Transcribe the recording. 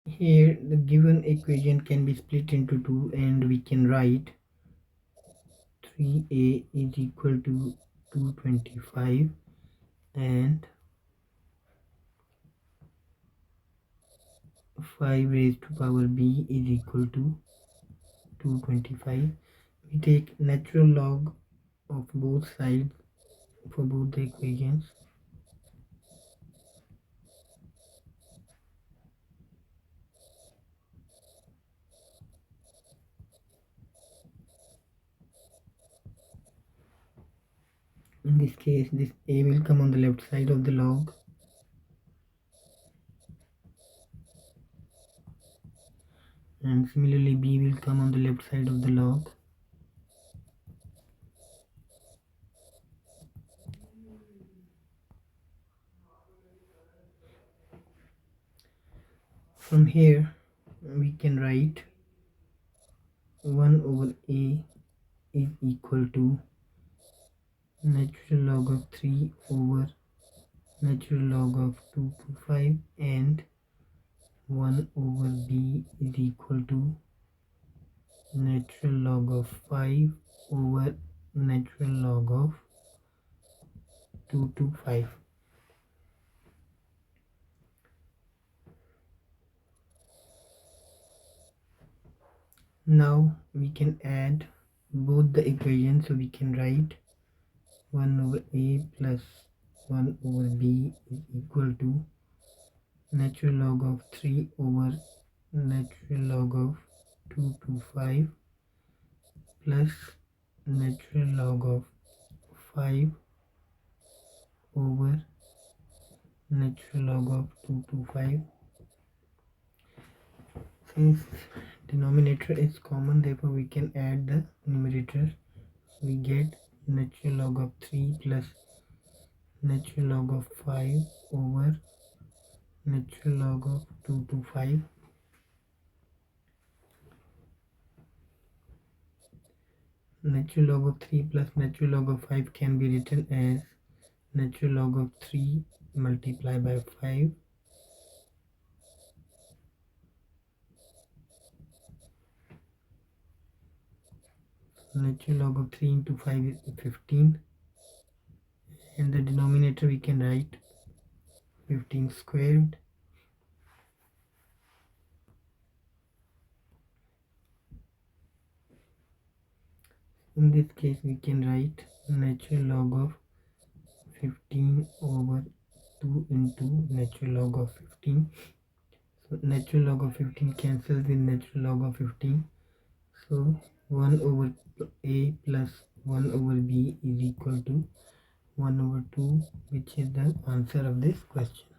Here the given equation can be split into two, and we can write 3a is equal to 225 and 5 raised to power b is equal to 225. We take natural log of both sides for both the equations. In this case, this a will come on the left side of the log, and similarly b will come on the left side of the log. From here we can write 1 over a is equal to natural log of 3 over natural log of 225, and 1 over b is equal to natural log of 5 over natural log of 225. Now we can add both the equations, so we can write 1 over a plus 1 over b is equal to natural log of 3 over natural log of 225 plus natural log of 5 over natural log of 225. Since denominator is common, therefore we can add the numerator. We get natural log of 3 plus natural log of 5 over natural log of 225. Natural log of 3 plus natural log of 5 can be written as natural log of 3 multiplied by 5 natural log of 3 into 5 is 15, and the denominator we can write 15 squared. In this case we can write natural log of 15 over 2 into natural log of 15. So natural log of 15 cancels with natural log of 15. So 1 over a plus 1 over b is equal to 1 over 2, which is the answer of this question.